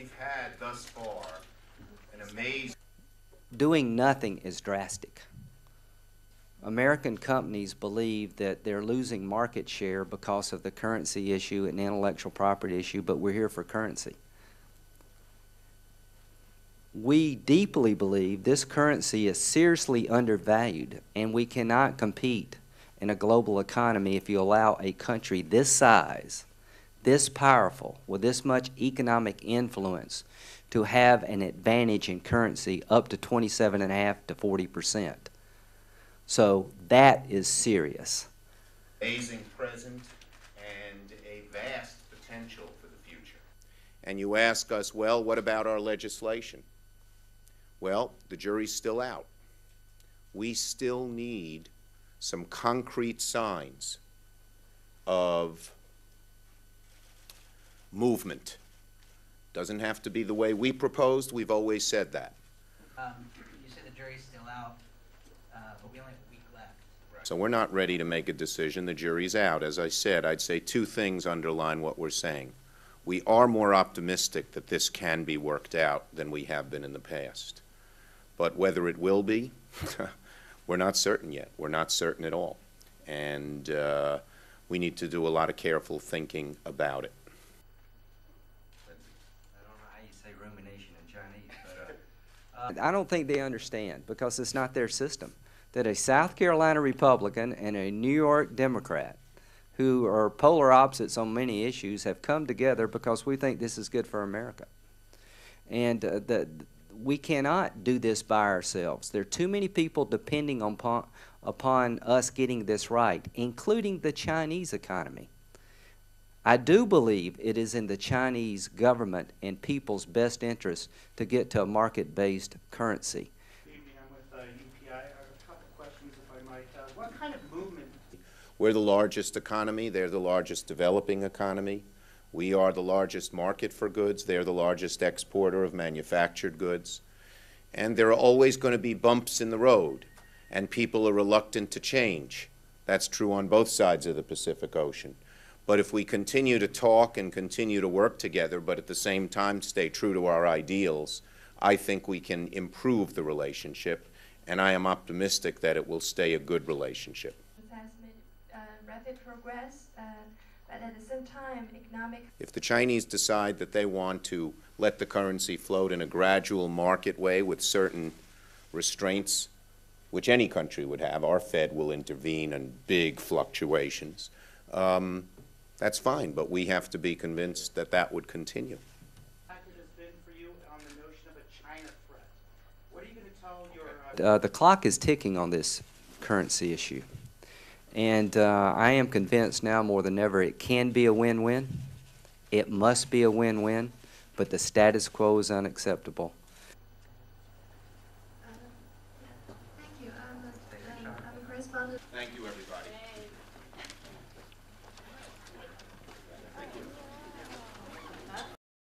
we've had thus far an amazing... Doing nothing is drastic. American companies believe that they're losing market share because of the currency issue and intellectual property issue, but we're here for currency. We deeply believe this currency is seriously undervalued, and we cannot compete in a global economy if you allow a country this size, this powerful, with this much economic influence to have an advantage in currency up to 27.5% to 40%. So that is serious. Amazing present and a vast potential for the future. And you ask us, well, what about our legislation? Well, the jury's still out. We still need some concrete signs of movement. Doesn't have to be the way we proposed. We've always said that. You said the jury's still out, but we only have a week left. Right. So we're not ready to make a decision. The jury's out. As I said, I'd say two things underline what we're saying. We are more optimistic that this can be worked out than we have been in the past. But whether it will be, we're not certain yet. We're not certain at all. And we need to do a lot of careful thinking about it. I don't know how you say rumination in Chinese, but I don't think they understand, because it's not their system, that a South Carolina Republican and a New York Democrat, who are polar opposites on many issues, have come together because we think this is good for America. And we cannot do this by ourselves. There are too many people depending upon us getting this right, including the Chinese economy. I do believe it is in the Chinese government and people's best interest to get to a market-based currency. Good evening, I'm with UPI. I have a couple questions, if I might. What kind of movement? We're the largest economy. They're the largest developing economy. We are the largest market for goods. They're the largest exporter of manufactured goods. And there are always going to be bumps in the road, and people are reluctant to change. That's true on both sides of the Pacific Ocean. But if we continue to talk and continue to work together, but at the same time stay true to our ideals, I think we can improve the relationship, and I am optimistic that it will stay a good relationship. Has made rapid progress, but at the same time, economic... If the Chinese decide that they want to let the currency float in a gradual market way with certain restraints, which any country would have, our Fed will intervene in big fluctuations, that's fine, but we have to be convinced that that would continue. Has been for you on the notion of a China threat. What are you going to tell your... The clock is ticking on this currency issue. And I am convinced now more than ever it can be a win-win. It must be a win-win, but the status quo is unacceptable. Thank you. I'm a correspondent. Thank you, everyone.